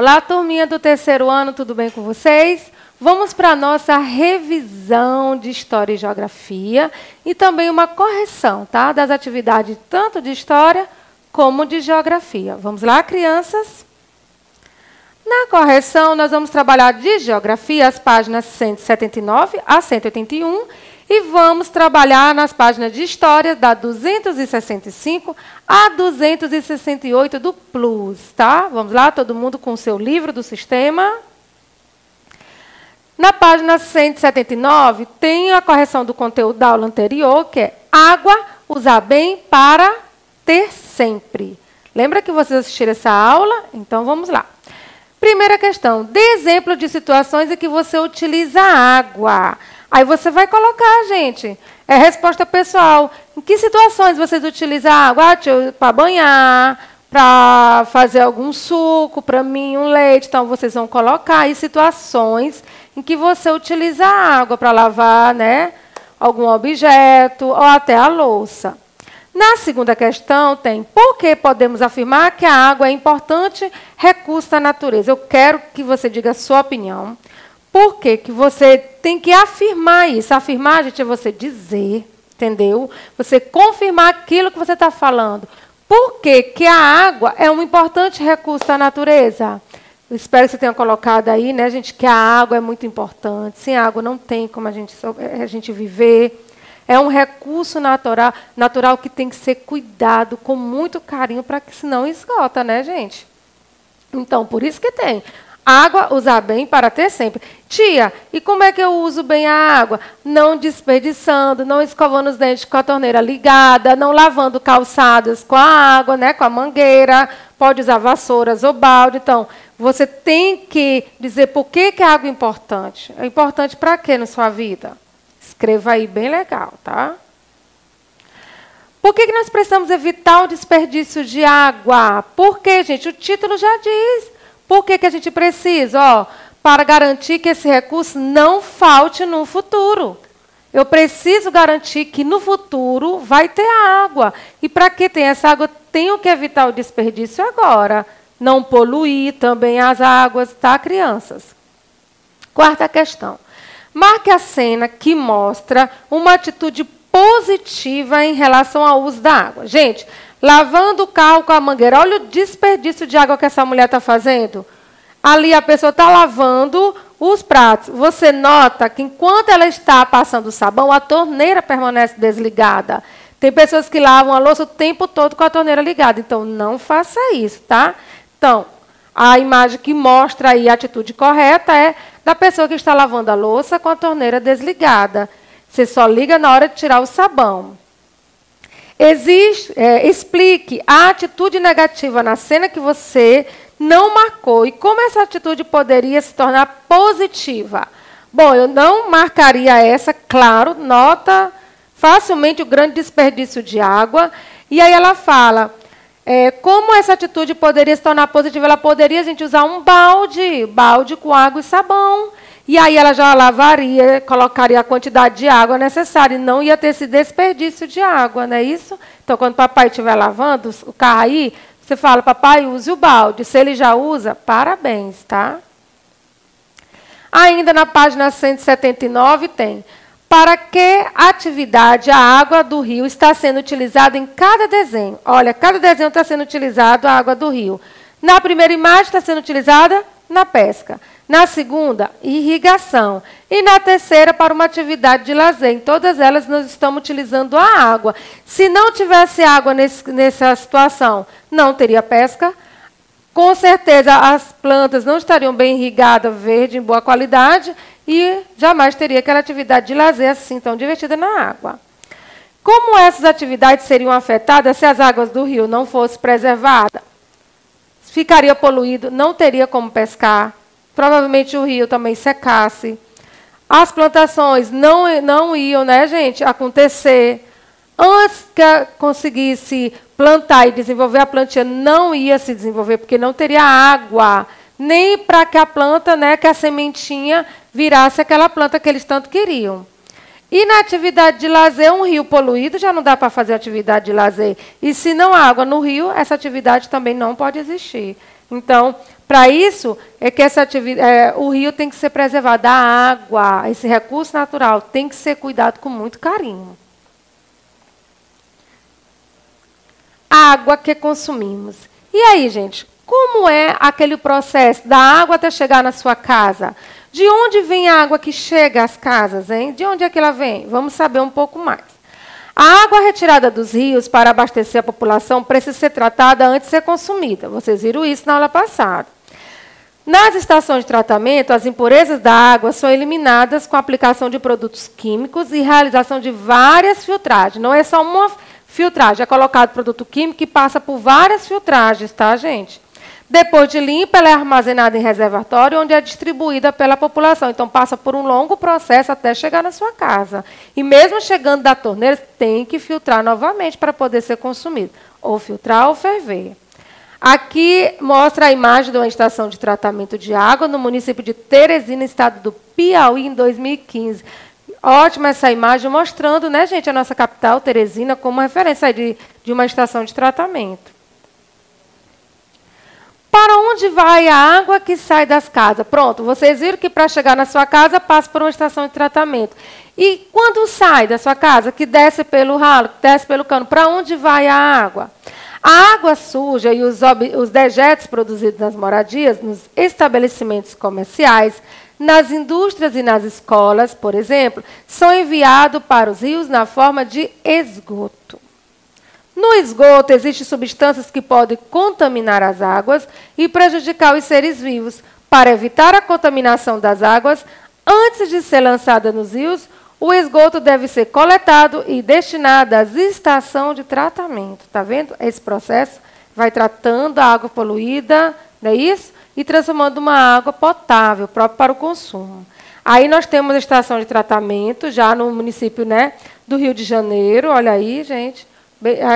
Olá, turminha do terceiro ano, tudo bem com vocês? Vamos para a nossa revisão de História e Geografia e também uma correção, tá? Das atividades tanto de História como de Geografia. Vamos lá, crianças? Na correção, nós vamos trabalhar de Geografia as páginas 179 a 181 e vamos trabalhar nas páginas de História da 265 a 268 do Plus, tá? Vamos lá, todo mundo com o seu livro do sistema. Na página 179, tem a correção do conteúdo da aula anterior, que é água, usar bem para ter sempre. Lembra que vocês assistiram essa aula? Então, vamos lá. Primeira questão, dê exemplo de situações em que você utiliza água. Aí você vai colocar, gente, é resposta pessoal. Em que situações vocês utilizam água? Para banhar, para fazer algum suco, para mim um leite. Então, vocês vão colocar aí situações em que você utiliza água para lavar, né, algum objeto ou até a louça. Na segunda questão tem, por que podemos afirmar que a água é importante recurso da natureza? Eu quero que você diga a sua opinião. Por que que você tem que afirmar isso? Afirmar, gente, é você dizer, entendeu? Você confirmar aquilo que você está falando. Por que que a água é um importante recurso da natureza? Eu espero que você tenha colocado aí, né, gente, que a água é muito importante. Sem água não tem como a gente viver. É um recurso natural que tem que ser cuidado com muito carinho para que senão esgota, né, gente? Então, por isso que tem. Água, usar bem para ter sempre. Tia, e como é que eu uso bem a água? Não desperdiçando, não escovando os dentes com a torneira ligada, não lavando calçadas com a água, né, com a mangueira, pode usar vassouras ou balde. Então, você tem que dizer por que que a água é importante. É importante para quê na sua vida? Escreva aí bem legal, tá? Por que que nós precisamos evitar o desperdício de água? Porque, gente, o título já diz. Por que que a gente precisa? Ó, para garantir que esse recurso não falte no futuro. Eu preciso garantir que no futuro vai ter água. E para que tem essa água, tenho que evitar o desperdício agora. Não poluir também as águas, tá, crianças? Quarta questão. Marque a cena que mostra uma atitude positiva em relação ao uso da água. Gente, lavando o carro com a mangueira, olha o desperdício de água que essa mulher está fazendo. Ali a pessoa está lavando os pratos. Você nota que enquanto ela está passando o sabão, a torneira permanece desligada. Tem pessoas que lavam a louça o tempo todo com a torneira ligada. Então, não faça isso, tá? Então, a imagem que mostra aí a atitude correta é da pessoa que está lavando a louça com a torneira desligada. Você só liga na hora de tirar o sabão. Explique a atitude negativa na cena que você não marcou e como essa atitude poderia se tornar positiva. Bom, eu não marcaria essa, claro, nota facilmente o grande desperdício de água. E aí ela fala, como essa atitude poderia se tornar positiva? Ela poderia, a gente, usar um balde com água e sabão. E aí ela já lavaria, colocaria a quantidade de água necessária e não ia ter esse desperdício de água, não é isso? Então, quando o papai estiver lavando o carro aí, você fala, papai, use o balde. Se ele já usa, parabéns, tá? Ainda na página 179 tem, para que atividade a água do rio está sendo utilizada em cada desenho? Olha, cada desenho está sendo utilizado a água do rio. Na primeira imagem está sendo utilizada na pesca. Na segunda, irrigação. E na terceira, para uma atividade de lazer. Em todas elas, nós estamos utilizando a água. Se não tivesse água nessa situação, não teria pesca. Com certeza, as plantas não estariam bem irrigadas, verde, em boa qualidade. E jamais teria aquela atividade de lazer assim, tão divertida na água. Como essas atividades seriam afetadas se as águas do rio não fossem preservadas? Ficaria poluído, não teria como pescar. Provavelmente o rio também secasse. As plantações não iam, né, gente, acontecer. Antes que conseguisse plantar e desenvolver, a plantinha não ia se desenvolver, porque não teria água. Nem para que a planta, né, que a sementinha virasse aquela planta que eles tanto queriam. E na atividade de lazer, um rio poluído já não dá para fazer atividade de lazer. E se não há água no rio, essa atividade também não pode existir. Então, Para isso, é que o rio tem que ser preservado. A água, esse recurso natural, tem que ser cuidado com muito carinho. Água que consumimos. E aí, gente, como é aquele processo da água até chegar na sua casa? De onde vem a água que chega às casas, hein? De onde é que ela vem? Vamos saber um pouco mais. A água retirada dos rios para abastecer a população precisa ser tratada antes de ser consumida. Vocês viram isso na aula passada. Nas estações de tratamento, as impurezas da água são eliminadas com a aplicação de produtos químicos e realização de várias filtragens. Não é só uma filtragem, é colocado produto químico e passa por várias filtragens, tá, gente? Depois de limpa, ela é armazenada em reservatório, onde é distribuída pela população. Então, passa por um longo processo até chegar na sua casa. E mesmo chegando da torneira, tem que filtrar novamente para poder ser consumido. Ou filtrar ou ferver. Aqui mostra a imagem de uma estação de tratamento de água no município de Teresina, estado do Piauí, em 2015. Ótima essa imagem, mostrando, né, gente, a nossa capital, Teresina, como referência de uma estação de tratamento. Para onde vai a água que sai das casas? Pronto, vocês viram que para chegar na sua casa passa por uma estação de tratamento. E quando sai da sua casa, que desce pelo ralo, que desce pelo cano, para onde vai a água? A água suja e os dejetos produzidos nas moradias, nos estabelecimentos comerciais, nas indústrias e nas escolas, por exemplo, são enviados para os rios na forma de esgoto. No esgoto, existem substâncias que podem contaminar as águas e prejudicar os seres vivos. Para evitar a contaminação das águas, antes de ser lançada nos rios, o esgoto deve ser coletado e destinado às estações de tratamento. Está vendo? Esse processo vai tratando a água poluída, não é isso? E transformando uma água potável, própria para o consumo. Aí nós temos a estação de tratamento, já no município, né, do Rio de Janeiro. Olha aí, gente.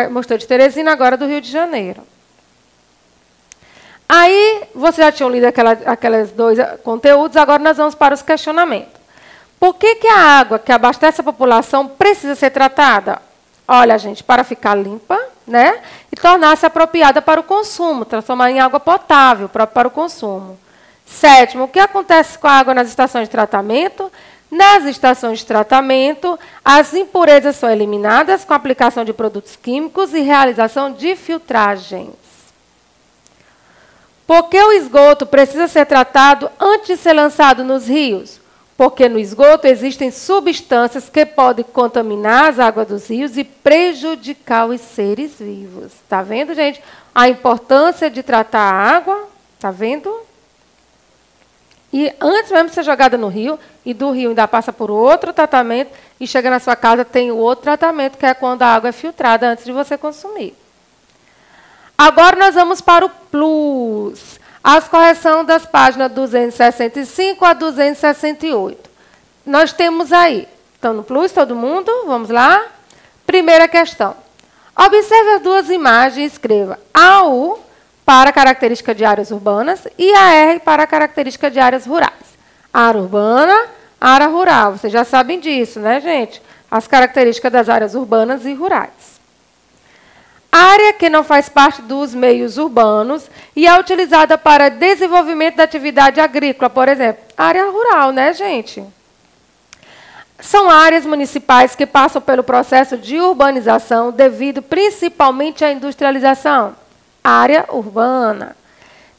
Mostrou de Teresina, agora do Rio de Janeiro. Aí, vocês já tinham lido aqueles dois conteúdos, agora nós vamos para os questionamentos. Por que a água que abastece a população precisa ser tratada? Olha, gente, para ficar limpa, né, e tornar-se apropriada para o consumo, transformar em água potável, própria para o consumo. Sétimo, o que acontece com a água nas estações de tratamento? Nas estações de tratamento, as impurezas são eliminadas com a aplicação de produtos químicos e realização de filtragens. Por que o esgoto precisa ser tratado antes de ser lançado nos rios? Porque no esgoto existem substâncias que podem contaminar as águas dos rios e prejudicar os seres vivos. Está vendo, gente? A importância de tratar a água, está vendo? E antes mesmo de ser jogada no rio, e do rio ainda passa por outro tratamento, e chega na sua casa, tem o outro tratamento, que é quando a água é filtrada antes de você consumir. Agora nós vamos para o plus. As correções das páginas 265 a 268. Nós temos aí. Então, no plus, todo mundo? Vamos lá? Primeira questão. Observe as duas imagens e escreva AU para característica de áreas urbanas e a R para característica de áreas rurais. Área urbana, área rural. Vocês já sabem disso, né, gente? As características das áreas urbanas e rurais. Área que não faz parte dos meios urbanos e é utilizada para desenvolvimento da atividade agrícola, por exemplo. Área rural, né, gente? São áreas municipais que passam pelo processo de urbanização devido principalmente à industrialização. Área urbana.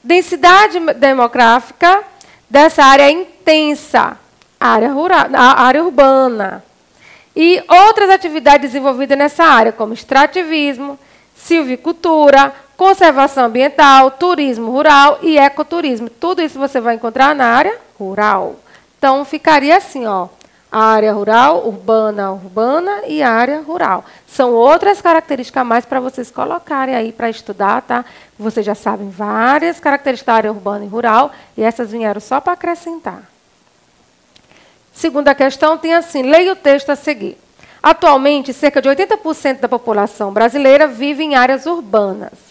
Densidade demográfica dessa área é intensa. Área rural, área urbana. E outras atividades desenvolvidas nessa área, como extrativismo, silvicultura, conservação ambiental, turismo rural e ecoturismo. Tudo isso você vai encontrar na área rural. Então, ficaria assim, ó. Área rural, urbana, urbana e área rural. São outras características a mais para vocês colocarem aí para estudar, tá? Vocês já sabem várias características da área urbana e rural, e essas vieram só para acrescentar. Segunda questão tem assim, leia o texto a seguir. Atualmente, cerca de 80% da população brasileira vive em áreas urbanas.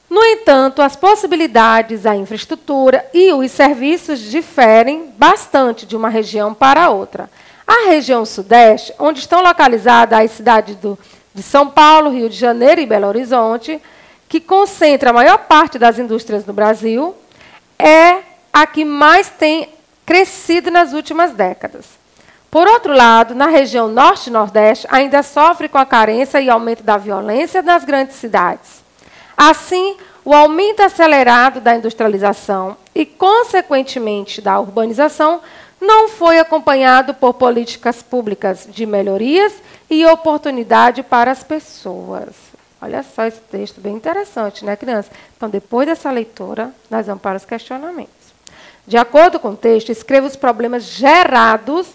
No entanto, as possibilidades, a infraestrutura e os serviços diferem bastante de uma região para outra. A região sudeste, onde estão localizadas as cidades de São Paulo, Rio de Janeiro e Belo Horizonte, que concentra a maior parte das indústrias no Brasil, é a que mais tem crescido nas últimas décadas. Por outro lado, na região norte e nordeste, ainda sofre com a carência e aumento da violência nas grandes cidades. Assim, o aumento acelerado da industrialização e, consequentemente, da urbanização, não foi acompanhado por políticas públicas de melhorias e oportunidade para as pessoas. Olha só esse texto bem interessante, né, criança? Então, depois dessa leitura, nós vamos para os questionamentos. De acordo com o texto, escreva os problemas gerados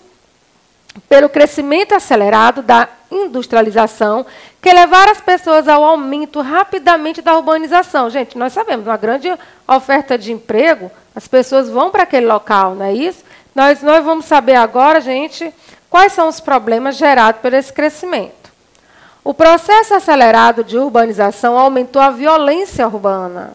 pelo crescimento acelerado da industrialização, que levaram as pessoas ao aumento rapidamente da urbanização. Gente, nós sabemos, uma grande oferta de emprego, as pessoas vão para aquele local, não é isso? Nós vamos saber agora, gente, quais são os problemas gerados por esse crescimento. O processo acelerado de urbanização aumentou a violência urbana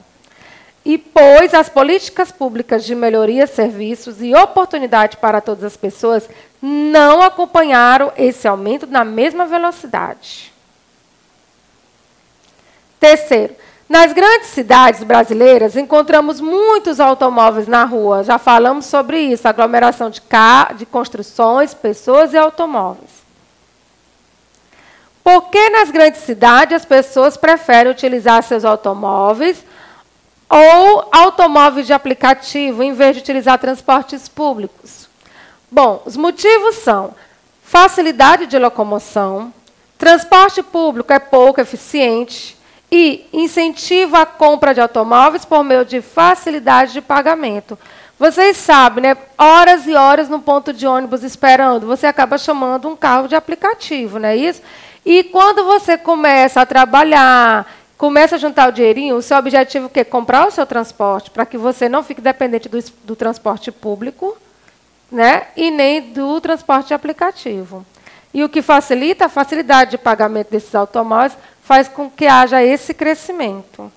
e pôs as políticas públicas de melhoria, serviços e oportunidade para todas as pessoas não acompanharam esse aumento na mesma velocidade. Terceiro, nas grandes cidades brasileiras, encontramos muitos automóveis na rua. Já falamos sobre isso, aglomeração de construções, pessoas e automóveis. Por que nas grandes cidades as pessoas preferem utilizar seus automóveis ou automóveis de aplicativo, em vez de utilizar transportes públicos? Bom, os motivos são facilidade de locomoção, transporte público é pouco eficiente e incentiva a compra de automóveis por meio de facilidade de pagamento. Vocês sabem, né? Horas e horas no ponto de ônibus esperando, você acaba chamando um carro de aplicativo, não é isso? E quando você começa a trabalhar, começa a juntar o dinheirinho, o seu objetivo é o quê? Comprar o seu transporte, para que você não fique dependente do transporte público, né? E nem do transporte de aplicativo. E o que facilita, a facilidade de pagamento desses automóveis, faz com que haja esse crescimento.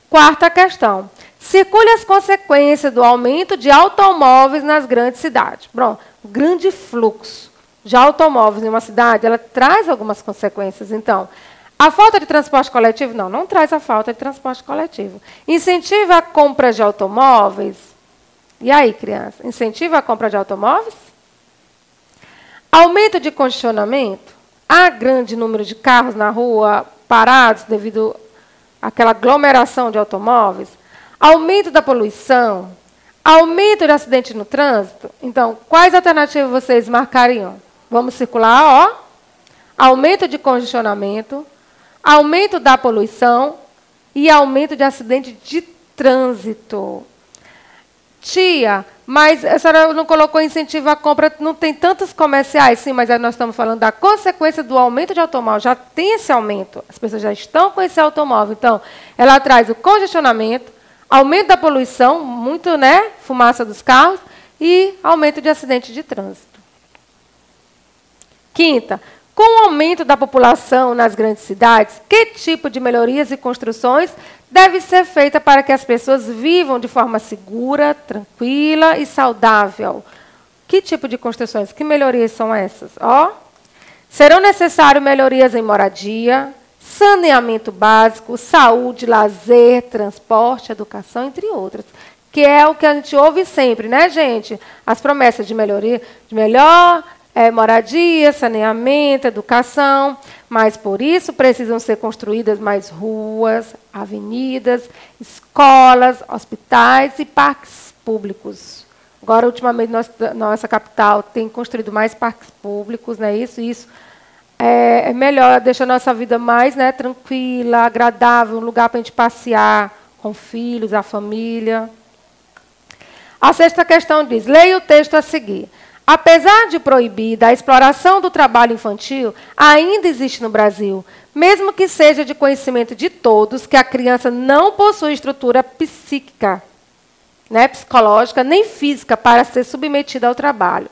Quarta questão. Circule as consequências do aumento de automóveis nas grandes cidades. Bom, o grande fluxo de automóveis em uma cidade, ela traz algumas consequências. Então, a falta de transporte coletivo? Não traz a falta de transporte coletivo. Incentiva a compra de automóveis? E aí, criança? Incentiva a compra de automóveis? Aumento de congestionamento? Há grande número de carros na rua parados devido àquela aglomeração de automóveis? Aumento da poluição? Aumento de acidente no trânsito? Então, quais alternativas vocês marcariam? Vamos circular, ó. Aumento de congestionamento, aumento da poluição e aumento de acidente de trânsito. Tia, mas a senhora não colocou incentivo à compra, não tem tantos comerciais, sim, mas aí nós estamos falando da consequência do aumento de automóvel. Já tem esse aumento, as pessoas já estão com esse automóvel. Então, ela traz o congestionamento, aumento da poluição, muito, né, fumaça dos carros, e aumento de acidente de trânsito. Quinta, com o aumento da população nas grandes cidades, que tipo de melhorias e construções deve ser feita para que as pessoas vivam de forma segura, tranquila e saudável? Que tipo de construções? Que melhorias são essas? Ó, serão necessárias melhorias em moradia, saneamento básico, saúde, lazer, transporte, educação, entre outras. Que é o que a gente ouve sempre, né, gente? As promessas de melhoria, de melhor moradia, saneamento, educação, mas por isso precisam ser construídas mais ruas, avenidas, escolas, hospitais e parques públicos. Agora, ultimamente, nossa capital tem construído mais parques públicos, né? Isso é melhor, deixa a nossa vida mais, né, tranquila, agradável, um lugar para a gente passear com filhos, a família. A sexta questão diz, leia o texto a seguir. Apesar de proibida a exploração do trabalho infantil, ainda existe no Brasil, mesmo que seja de conhecimento de todos, que a criança não possui estrutura psíquica, né, psicológica, nem física para ser submetida ao trabalho.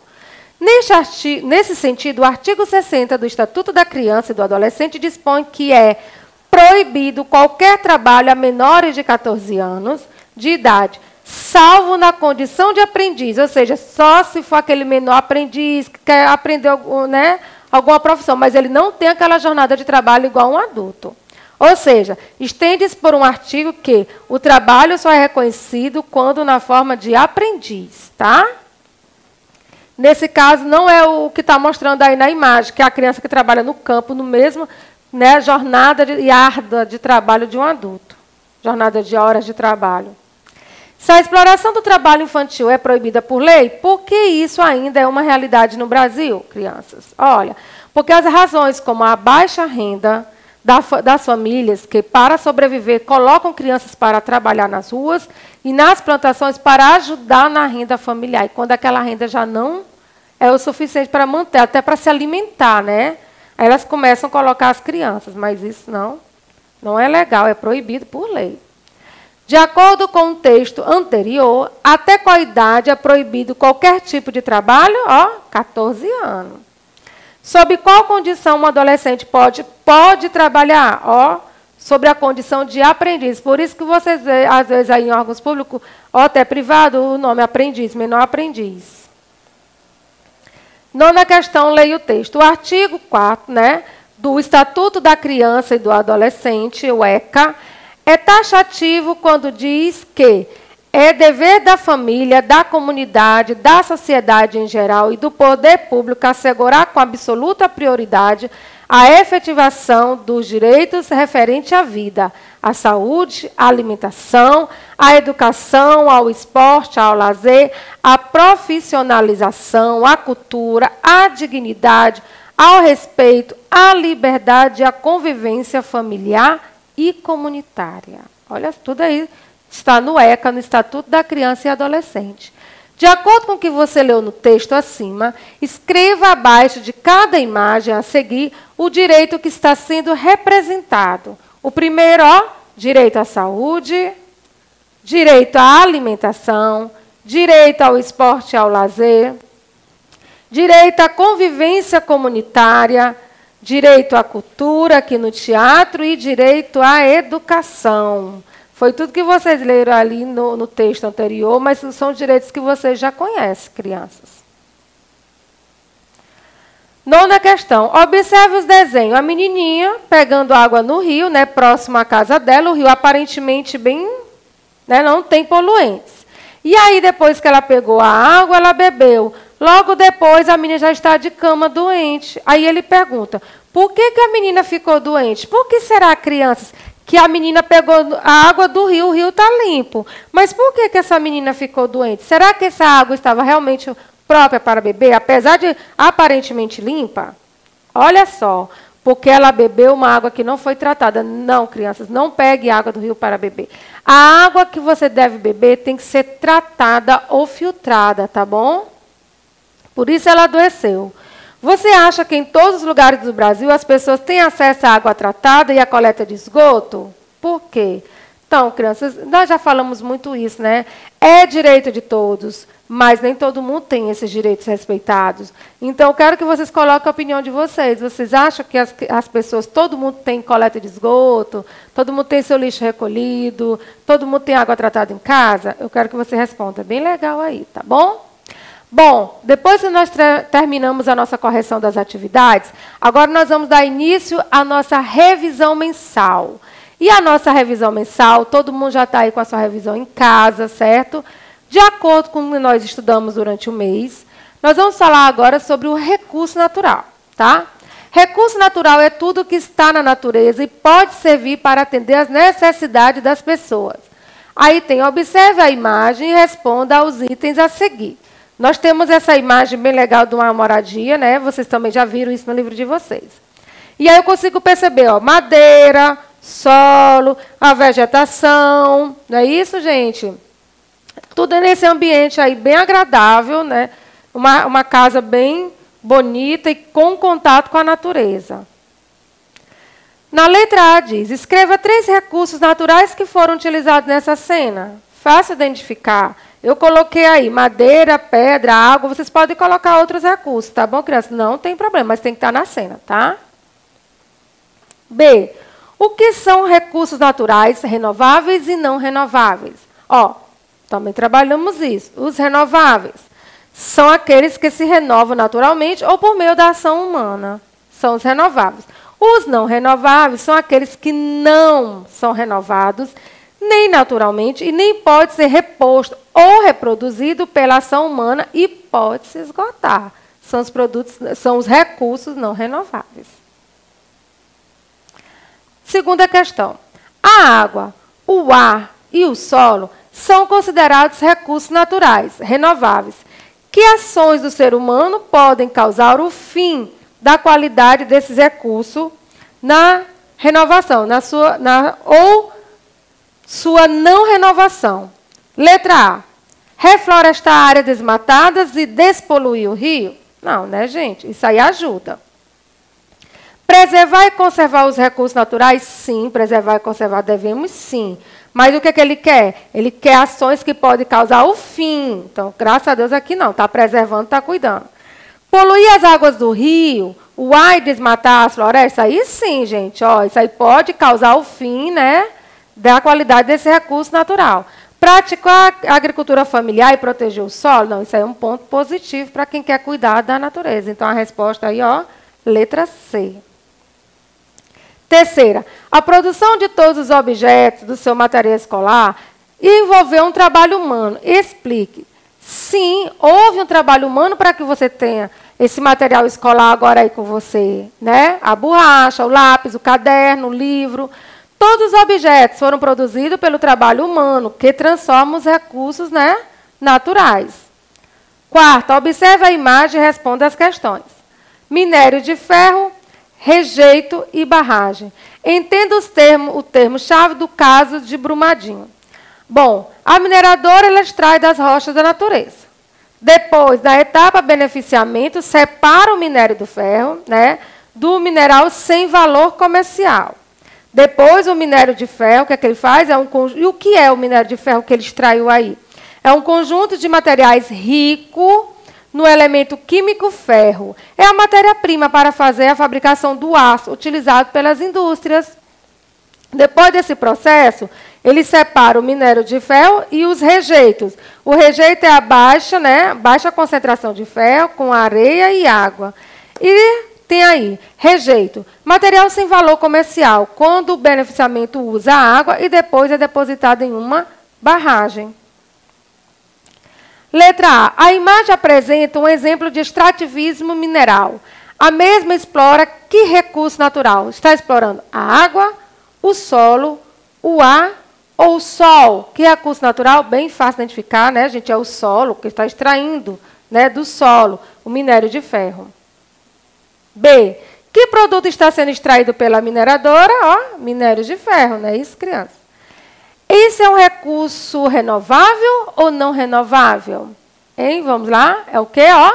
Nesse sentido, o artigo 60 do Estatuto da Criança e do Adolescente dispõe que é proibido qualquer trabalho a menores de 14 anos de idade, salvo na condição de aprendiz, ou seja, só se for aquele menor aprendiz que quer aprender, né, alguma profissão, mas ele não tem aquela jornada de trabalho igual um adulto. Ou seja, estende-se por um artigo que o trabalho só é reconhecido quando na forma de aprendiz, tá? Nesse caso, não é o que está mostrando aí na imagem, que é a criança que trabalha no campo, no mesmo, né, jornada e árdua de trabalho de um adulto. Jornada de horas de trabalho. Se a exploração do trabalho infantil é proibida por lei, por que isso ainda é uma realidade no Brasil, crianças? Olha, porque as razões como a baixa renda das famílias que, para sobreviver, colocam crianças para trabalhar nas ruas e nas plantações para ajudar na renda familiar. E quando aquela renda já não é o suficiente para manter, até para se alimentar, né? Aí elas começam a colocar as crianças, mas isso não é legal, é proibido por lei. De acordo com o texto anterior, até qual idade é proibido qualquer tipo de trabalho? 14 anos. Sob qual condição um adolescente pode trabalhar? Sobre a condição de aprendiz. Por isso que vocês veem, às vezes, aí em órgãos públicos, ou até privado, o nome aprendiz, menor aprendiz. Nona questão, leia o texto. O artigo 4, né, do Estatuto da Criança e do Adolescente, o ECA, é taxativo quando diz que é dever da família, da comunidade, da sociedade em geral e do poder público assegurar com absoluta prioridade a efetivação dos direitos referentes à vida, à saúde, à alimentação, à educação, ao esporte, ao lazer, à profissionalização, à cultura, à dignidade, ao respeito, à liberdade e à convivência familiar e comunitária. Olha, tudo aí está no ECA, no Estatuto da Criança e Adolescente. De acordo com o que você leu no texto acima, escreva abaixo de cada imagem a seguir o direito que está sendo representado. O primeiro, direito à saúde, direito à alimentação, direito ao esporte e ao lazer, direito à convivência comunitária, direito à cultura aqui no teatro e direito à educação. Foi tudo que vocês leram ali no texto anterior, mas são direitos que vocês já conhecem, crianças. Nona questão. Observe os desenhos. A menininha pegando água no rio, né, próximo à casa dela. O rio aparentemente bem, né, não tem poluentes. E aí, depois que ela pegou a água, ela bebeu. Logo depois, a menina já está de cama doente. Aí ele pergunta, por que a menina ficou doente? Por que será, crianças, que a menina pegou a água do rio, o rio está limpo. Mas por que essa menina ficou doente? Será que essa água estava realmente própria para beber, apesar de aparentemente limpa? Olha só, porque ela bebeu uma água que não foi tratada. Não, crianças, não pegue água do rio para beber. A água que você deve beber tem que ser tratada ou filtrada, tá bom? Por isso ela adoeceu. Você acha que em todos os lugares do Brasil as pessoas têm acesso à água tratada e à coleta de esgoto? Por quê? Então, crianças, nós já falamos muito isso, né? É direito de todos, mas nem todo mundo tem esses direitos respeitados. Então, eu quero que vocês coloquem a opinião de vocês. Vocês acham que as pessoas, todo mundo tem coleta de esgoto, todo mundo tem seu lixo recolhido, todo mundo tem água tratada em casa? Eu quero que você responda. Bem legal aí, tá bom? Bom, depois que nós terminamos a nossa correção das atividades, agora nós vamos dar início à nossa revisão mensal. E a nossa revisão mensal, todo mundo já está aí com a sua revisão em casa, certo? De acordo com o que nós estudamos durante o mês, nós vamos falar agora sobre o recurso natural, tá? Recurso natural é tudo que está na natureza e pode servir para atender às necessidades das pessoas. Aí tem, observe a imagem e responda aos itens a seguir. Nós temos essa imagem bem legal de uma moradia, né? Vocês também já viram isso no livro de vocês. E aí eu consigo perceber, madeira, solo, a vegetação, não é isso, gente? Tudo nesse ambiente aí bem agradável, né? Uma casa bem bonita e com contato com a natureza. Na letra A diz, escreva 3 recursos naturais que foram utilizados nessa cena. Fácil identificar. Eu coloquei aí madeira, pedra, água. Vocês podem colocar outros recursos, tá bom, crianças? Não tem problema, mas tem que estar na cena, tá? B. O que são recursos naturais renováveis e não renováveis? Também trabalhamos isso. Os renováveis são aqueles que se renovam naturalmente ou por meio da ação humana. São os renováveis. Os não renováveis são aqueles que não são renovados, nem naturalmente, e nem pode ser reposto ou reproduzido pela ação humana e pode se esgotar. São os produtos, são os recursos não renováveis. Segunda questão. A água, o ar e o solo são considerados recursos naturais, renováveis. Que ações do ser humano podem causar o fim da qualidade desses recursos na renovação, ou sua não renovação? Letra A. Reflorestar áreas desmatadas e despoluir o rio? Não, né, gente? Isso aí ajuda. Preservar e conservar os recursos naturais? Sim, preservar e conservar devemos, sim. Mas o que ele quer? Ele quer ações que podem causar o fim. Então, graças a Deus aqui não, está preservando, está cuidando. Poluir as águas do rio, o ar e desmatar as florestas? Aí sim, gente. Ó, isso aí pode causar o fim, né, da qualidade desse recurso natural. Praticar a agricultura familiar e proteger o solo? Não, isso aí é um ponto positivo para quem quer cuidar da natureza. Então, a resposta aí, ó, letra C. Terceira, a produção de todos os objetos do seu material escolar envolveu um trabalho humano. Explique. Sim, houve um trabalho humano para que você tenha esse material escolar agora aí com você, né? A borracha, o lápis, o caderno, o livro. Todos os objetos foram produzidos pelo trabalho humano, que transforma os recursos, né, naturais. Quarta, observe a imagem e responda as questões. Minério de ferro, rejeito e barragem. Entenda o termo-chave do caso de Brumadinho. Bom, a mineradora ela extrai das rochas da natureza. Depois, na etapa beneficiamento, separa o minério do ferro, né, do mineral sem valor comercial. Depois, o minério de ferro, o que é que ele faz? E o que é o minério de ferro que ele extraiu aí? É um conjunto de materiais rico no elemento químico ferro. É a matéria-prima para fazer a fabricação do aço utilizado pelas indústrias. Depois desse processo, ele separa o minério de ferro e os rejeitos. O rejeito é a baixa concentração de ferro com areia e água. E tem aí, rejeito, material sem valor comercial, quando o beneficiamento usa a água e depois é depositado em uma barragem. Letra A. A imagem apresenta um exemplo de extrativismo mineral. A mesma explora que recurso natural? Está explorando a água, o solo, o ar ou o sol? Que recurso natural? Bem fácil de identificar, né, gente? É o solo, que está extraindo, né, do solo o minério de ferro. B. Que produto está sendo extraído pela mineradora? Ó, minério de ferro, não é isso, criança? Esse é um recurso renovável ou não renovável? Hein? Vamos lá? É o quê? Ó?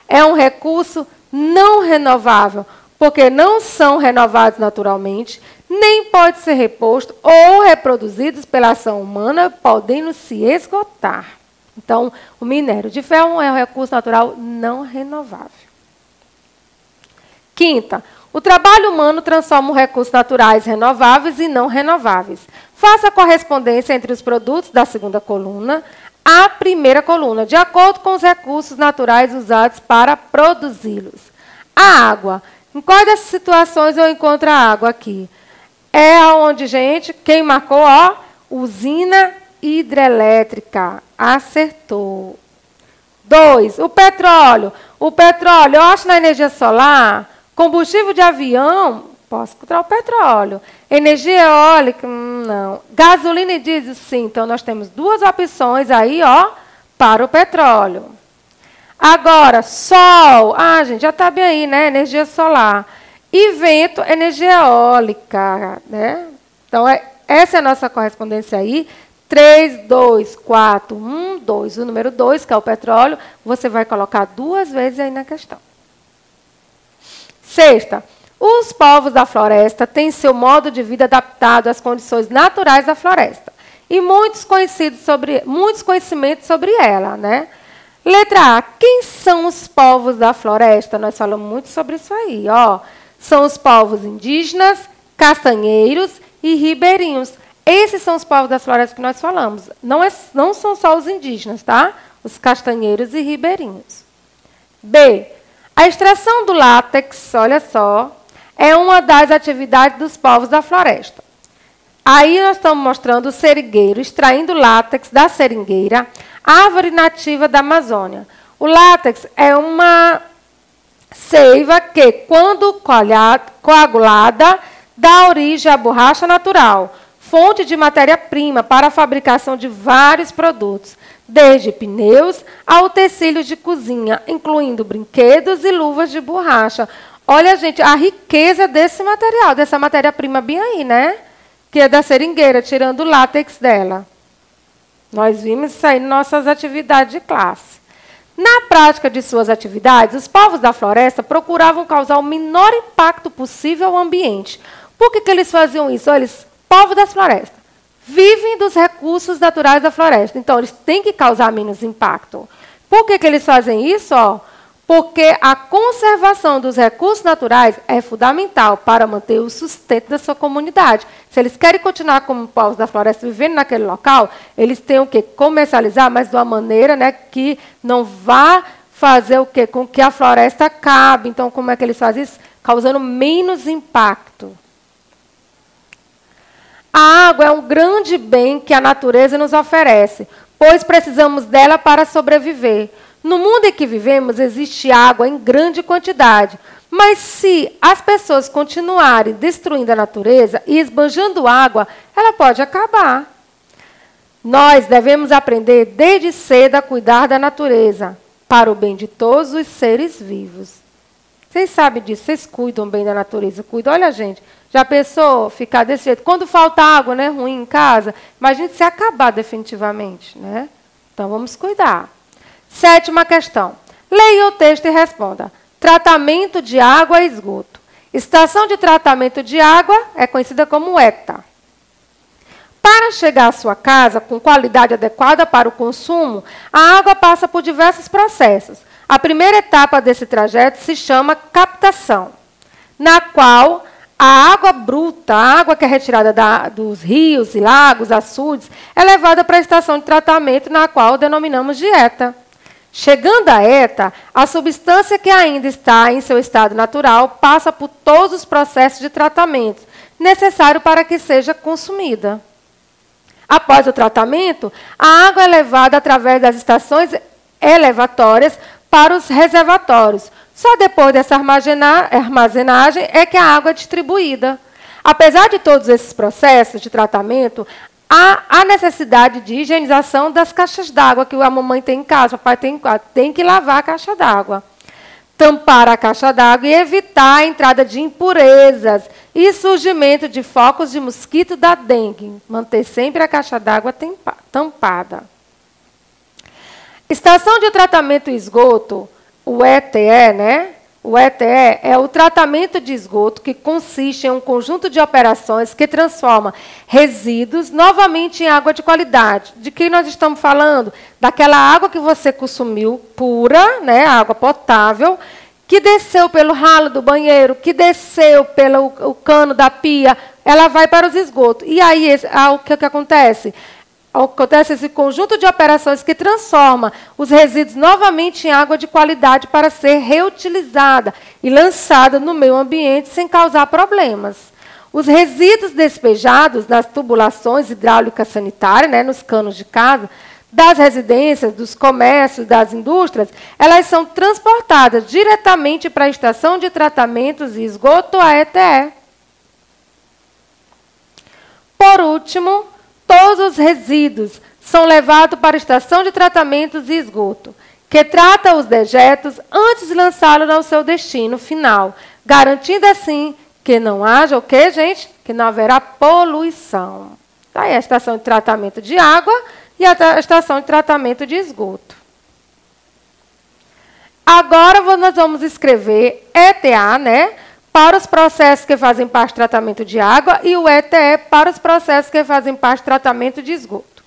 É um recurso não renovável, porque não são renovados naturalmente, nem pode ser reposto ou reproduzidos pela ação humana, podendo se esgotar. Então, o minério de ferro é um recurso natural não renovável. Quinta, o trabalho humano transforma os recursos naturais renováveis e não renováveis. Faça a correspondência entre os produtos da segunda coluna à primeira coluna, de acordo com os recursos naturais usados para produzi-los. A água. Em quais dessas situações eu encontro a água aqui? É onde, gente, quem marcou, ó, usina hidrelétrica. Acertou. 2, o petróleo. O petróleo, eu acho na energia solar. Combustível de avião, posso encontrar o petróleo. Energia eólica, não. Gasolina e diesel, sim. Então, nós temos duas opções aí, ó, para o petróleo. Agora, sol. Ah, gente, já está bem aí, né? Energia solar. E vento, energia eólica, né? Então, essa é a nossa correspondência aí. 3, 2, 4, 1, 2. O número 2, que é o petróleo, você vai colocar duas vezes aí na questão. Sexta, os povos da floresta têm seu modo de vida adaptado às condições naturais da floresta e muitos conhecimentos sobre ela, né? Letra A, quem são os povos da floresta? Nós falamos muito sobre isso aí, ó. São os povos indígenas, castanheiros e ribeirinhos. Esses são os povos das florestas que nós falamos. Não são só os indígenas, tá? Os castanheiros e ribeirinhos. B. A extração do látex, olha só, é uma das atividades dos povos da floresta. Aí nós estamos mostrando o seringueiro extraindo látex da seringueira, árvore nativa da Amazônia. O látex é uma seiva que, quando coagulada, dá origem à borracha natural, fonte de matéria-prima para a fabricação de vários produtos, desde pneus a utensílios de cozinha, incluindo brinquedos e luvas de borracha. Olha, gente, a riqueza desse material, dessa matéria-prima bem aí, né? Que é da seringueira, tirando o látex dela. Nós vimos isso aí em nossas atividades de classe. Na prática de suas atividades, os povos da floresta procuravam causar o menor impacto possível ao ambiente. Por que eles faziam isso? Eles, povos das florestas, vivem dos recursos naturais da floresta. Então, eles têm que causar menos impacto. Por que eles fazem isso? Porque a conservação dos recursos naturais é fundamental para manter o sustento da sua comunidade. Se eles querem continuar como povos da floresta vivendo naquele local, eles têm o quê? Comercializar, mas de uma maneira, né, que não vá fazer o quê? Com que a floresta acabe. Então, como é que eles fazem isso? Causando menos impacto. A água é um grande bem que a natureza nos oferece, pois precisamos dela para sobreviver. No mundo em que vivemos, existe água em grande quantidade. Mas se as pessoas continuarem destruindo a natureza e esbanjando água, ela pode acabar. Nós devemos aprender desde cedo a cuidar da natureza, para o bem de todos os seres vivos. Vocês sabem disso, vocês cuidam bem da natureza. Cuidam. Olha, gente, já pensou ficar desse jeito? Quando falta água, né, ruim em casa, imagine se acabar definitivamente, né? Então, vamos cuidar. 7ª questão. Leia o texto e responda. Tratamento de água e esgoto. Estação de tratamento de água é conhecida como ETA. Para chegar à sua casa com qualidade adequada para o consumo, a água passa por diversos processos. A primeira etapa desse trajeto se chama captação, na qual a água bruta, a água que é retirada dos rios e lagos, açudes, é levada para a estação de tratamento, na qual denominamos de ETA. Chegando à ETA, a substância que ainda está em seu estado natural passa por todos os processos de tratamento necessários para que seja consumida. Após o tratamento, a água é levada através das estações elevatórias para os reservatórios. Só depois dessa armazenagem é que a água é distribuída. Apesar de todos esses processos de tratamento, há a necessidade de higienização das caixas d'água que a mamãe tem em casa, o papai tem em casa. Tem que lavar a caixa d'água. Tampar a caixa d'água e evitar a entrada de impurezas e surgimento de focos de mosquito da dengue. Manter sempre a caixa d'água tampada. Estação de tratamento e esgoto, o ETE, né? O ETE é o tratamento de esgoto que consiste em um conjunto de operações que transforma resíduos novamente em água de qualidade. De que nós estamos falando? Daquela água que você consumiu pura, né, água potável, que desceu pelo ralo do banheiro, que desceu pelo o cano da pia, ela vai para os esgotos. E aí, o que acontece? Acontece esse conjunto de operações que transforma os resíduos novamente em água de qualidade para ser reutilizada e lançada no meio ambiente sem causar problemas. Os resíduos despejados nas tubulações hidráulicas sanitárias, né, nos canos de casa, das residências, dos comércios, das indústrias, elas são transportadas diretamente para a estação de tratamentos e esgoto, a ETE. Por último, todos os resíduos são levados para a estação de tratamentos e esgoto, que trata os dejetos antes de lançá-los ao seu destino final, garantindo assim que não haja o quê, gente? Que não haverá poluição. Tá aí a estação de tratamento de água e a estação de tratamento de esgoto. Agora nós vamos escrever ETA, né? Para os processos que fazem parte do tratamento de água e o ETE para os processos que fazem parte do tratamento de esgoto.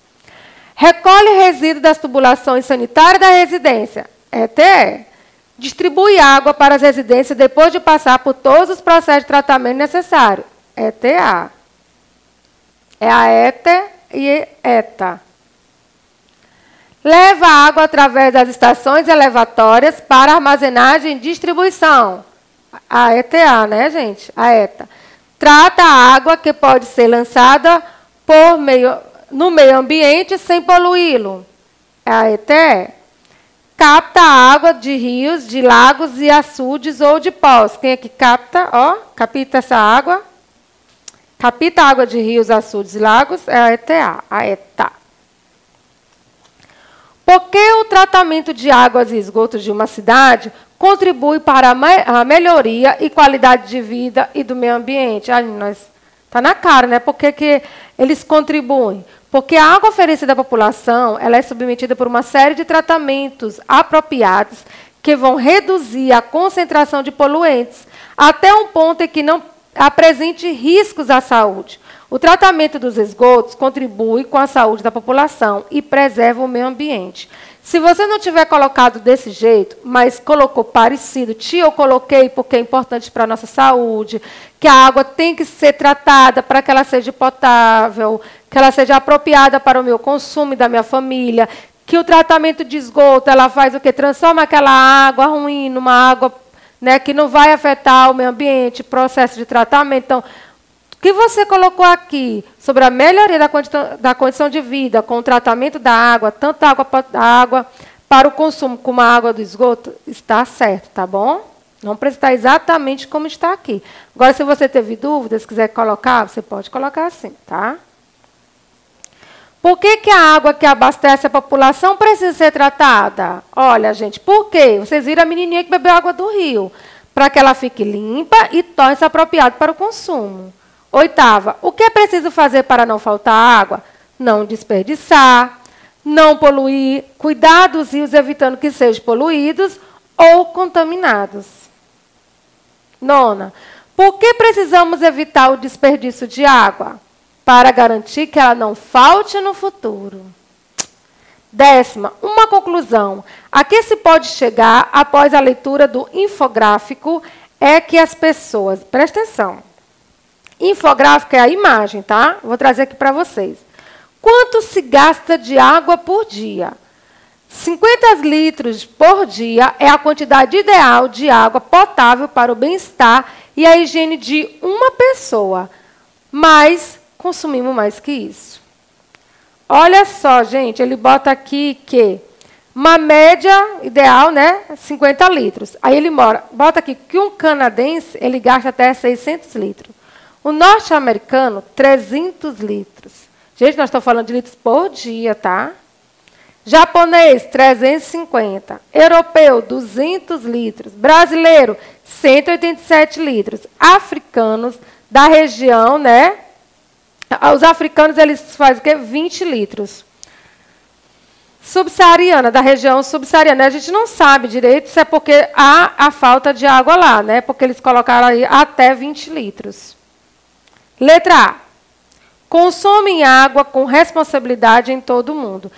Recolhe resíduos das tubulações sanitárias da residência, ETE. Distribui água para as residências depois de passar por todos os processos de tratamento necessários, ETA. É a ETE e ETA. Leva água através das estações elevatórias para armazenagem e distribuição, A ETA, né, gente? A ETA. Trata a água que pode ser lançada no meio ambiente sem poluí-lo. É a ETA. Capta a água de rios, de lagos e açudes ou de poços. Quem é que capta? Ó, capta essa água. Capta a água de rios, açudes e lagos. É a ETA. A ETA. Por que o tratamento de águas e esgotos de uma cidade contribui para a melhoria e qualidade de vida e do meio ambiente? Está na cara, né? Por que eles contribuem? Porque a água oferecida à população ela é submetida por uma série de tratamentos apropriados que vão reduzir a concentração de poluentes até um ponto em que não apresente riscos à saúde. O tratamento dos esgotos contribui com a saúde da população e preserva o meio ambiente. Se você não tiver colocado desse jeito, mas colocou parecido, eu coloquei porque é importante para a nossa saúde, que a água tem que ser tratada para que ela seja potável, que ela seja apropriada para o meu consumo e da minha família, que o tratamento de esgoto ela faz o quê? Transforma aquela água ruim numa água, né, que não vai afetar o meio ambiente, processo de tratamento. Então, o que você colocou aqui sobre a melhoria da condição de vida com o tratamento da água, tanto a água para o consumo como a água do esgoto, está certo, tá bom? Não precisa estar exatamente como está aqui. Agora, se você teve dúvidas, quiser colocar, você pode colocar assim, tá? Por que a água que abastece a população precisa ser tratada? Olha, gente, por quê? Vocês viram a menininha que bebeu água do rio. Para que ela fique limpa e torne-se apropriada para o consumo. Oitava, o que é preciso fazer para não faltar água? Não desperdiçar, não poluir, cuidar dos rios evitando que sejam poluídos ou contaminados. Nona, por que precisamos evitar o desperdício de água? Para garantir que ela não falte no futuro. Décima, uma conclusão. A que se pode chegar após a leitura do infográfico é que as pessoas... Presta atenção. Infográfico é a imagem, tá? Vou trazer aqui para vocês. Quanto se gasta de água por dia? 50 litros por dia é a quantidade ideal de água potável para o bem-estar e a higiene de uma pessoa. Mas consumimos mais que isso. Olha só, gente, ele bota aqui que uma média ideal, né, 50 litros. Aí ele bota aqui que um canadense ele gasta até 600 litros. O norte-americano, 300 litros. Gente, nós estamos falando de litros por dia, tá? Japonês, 350. Europeu, 200 litros. Brasileiro, 187 litros. Africanos, da região, né? Os africanos, eles fazem o quê? 20 litros. Subsaariana, da região subsaariana. A gente não sabe direito se é porque há a falta de água lá, né? Porque eles colocaram aí até 20 litros. Letra A. Consomem água com responsabilidade em todo o mundo.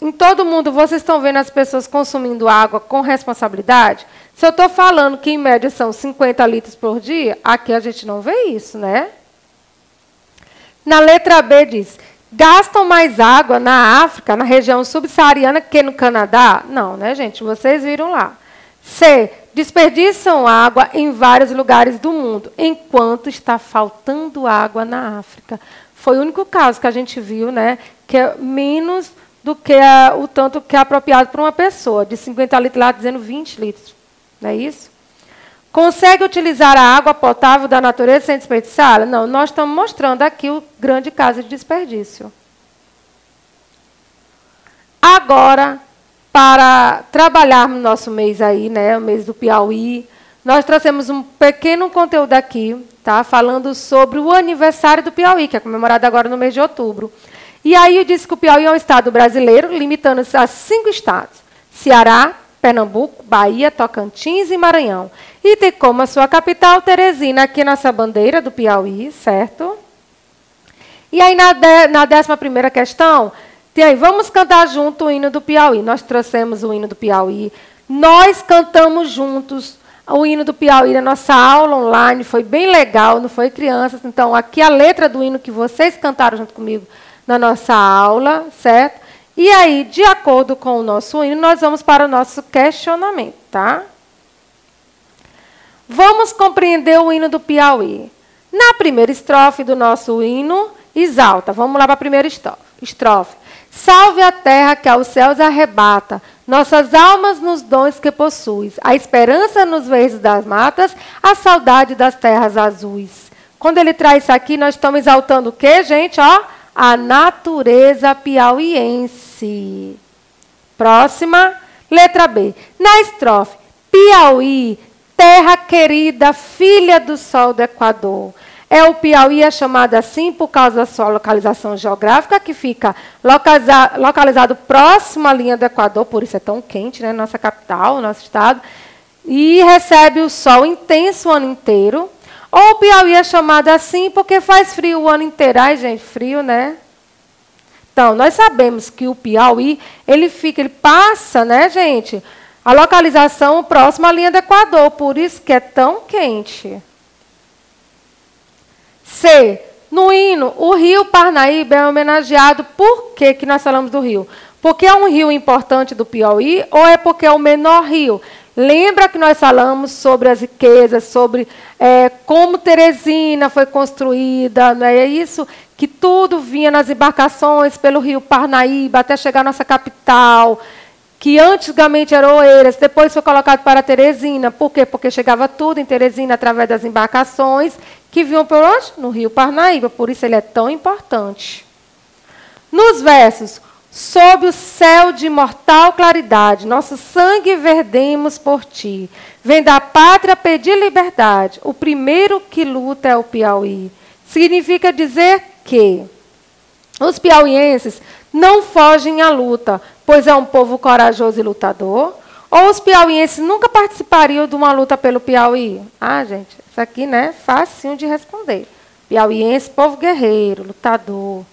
Em todo o mundo, vocês estão vendo as pessoas consumindo água com responsabilidade? Se eu estou falando que, em média, são 50 litros por dia, aqui a gente não vê isso, né? Na letra B diz, gastam mais água na África, na região subsaariana, que no Canadá? Não, né, gente? Vocês viram lá. C. Desperdiçam água em vários lugares do mundo, enquanto está faltando água na África. Foi o único caso que a gente viu, né, que é menos do que o tanto que é apropriado para uma pessoa. De 50 litros lá, dizendo 20 litros. Não é isso? Consegue utilizar a água potável da natureza sem desperdiçá-la? Não, nós estamos mostrando aqui o grande caso de desperdício. Agora, para trabalharmos nosso mês aí, né, o mês do Piauí, nós trouxemos um pequeno conteúdo aqui, tá, falando sobre o aniversário do Piauí, que é comemorado agora no mês de outubro. E aí eu disse que o Piauí é um estado brasileiro, limitando-se a 5 estados: Ceará, Pernambuco, Bahia, Tocantins e Maranhão. E tem como a sua capital Teresina, aqui nessa bandeira do Piauí, certo? E aí na 11ª questão, tem aí, vamos cantar junto o hino do Piauí. Nós trouxemos o hino do Piauí, nós cantamos juntos o hino do Piauí na nossa aula online, foi bem legal, não foi, crianças? Então, aqui a letra do hino que vocês cantaram junto comigo na nossa aula, certo? E aí, de acordo com o nosso hino, nós vamos para o nosso questionamento, tá? Vamos compreender o hino do Piauí. Na primeira estrofe do nosso hino, exalta. Vamos lá para a primeira estrofe. Salve a terra que aos céus arrebata, nossas almas nos dons que possuis, a esperança nos verdes das matas, a saudade das terras azuis. Quando ele traz isso aqui, nós estamos exaltando o quê, gente? Ó, a natureza piauiense. Próxima, letra B. Na estrofe, Piauí, terra querida, filha do sol do Equador. O Piauí é chamado assim por causa da sua localização geográfica, que fica localizado próximo à linha do Equador, por isso é tão quente, né? Nossa capital, nosso estado, e recebe o sol intenso o ano inteiro. Ou o Piauí é chamado assim porque faz frio o ano inteiro. Ai, gente, frio, né? Então, nós sabemos que o Piauí, ele passa, né, gente, a localização próxima à linha do Equador, por isso que é tão quente. C. No hino, o rio Parnaíba é homenageado. Por que nós falamos do rio? Porque é um rio importante do Piauí ou é porque é o menor rio? Lembra que nós falamos sobre as riquezas, sobre como Teresina foi construída, não é isso? Que tudo vinha nas embarcações pelo rio Parnaíba até chegar à nossa capital, que antigamente era Oeiras, depois foi colocado para Teresina. Por quê? Porque chegava tudo em Teresina através das embarcações que vinham por onde? No rio Parnaíba, por isso ele é tão importante. Nos versos, sob o céu de imortal claridade, nosso sangue verdemos por ti. Vem da pátria pedir liberdade, o primeiro que luta é o Piauí. Significa dizer que os piauienses não fogem à luta, pois é um povo corajoso e lutador. Ou os piauienses nunca participariam de uma luta pelo Piauí? Ah, gente, isso aqui, né, facinho de responder. Piauiense, povo guerreiro, lutador.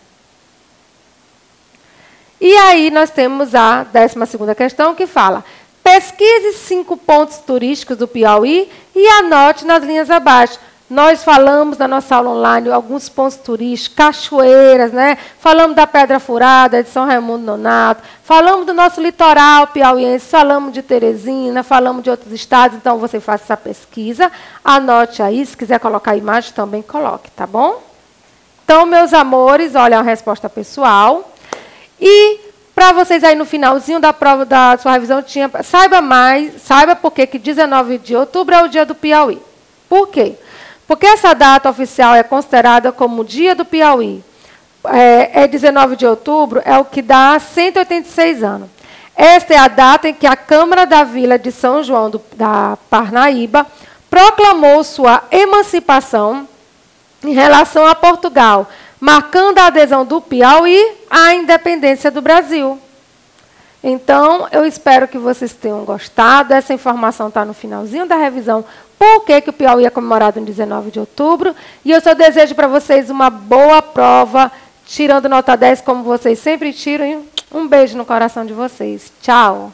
E aí nós temos a 12ª questão que fala: pesquise 5 pontos turísticos do Piauí e anote nas linhas abaixo. Nós falamos na nossa aula online alguns pontos turísticos, cachoeiras, né? Falamos da Pedra Furada, de São Raimundo Nonato, falamos do nosso litoral piauiense, falamos de Teresina, falamos de outros estados, então você faça essa pesquisa, anote aí, se quiser colocar a imagem também coloque, tá bom? Então, meus amores, olha a resposta pessoal. E para vocês aí no finalzinho da prova da sua revisão, saiba por que 19 de outubro é o dia do Piauí. Por quê? Porque essa data oficial é considerada como o dia do Piauí. 19 de outubro, é o que dá 186 anos. Esta é a data em que a Câmara da Vila de São João da Parnaíba proclamou sua emancipação em relação a Portugal, marcando a adesão do Piauí à independência do Brasil. Então, eu espero que vocês tenham gostado. Essa informação está no finalzinho da revisão. Por que o Piauí é comemorado em 19 de outubro? E eu só desejo para vocês uma boa prova, tirando nota 10, como vocês sempre tiram. E um beijo no coração de vocês. Tchau!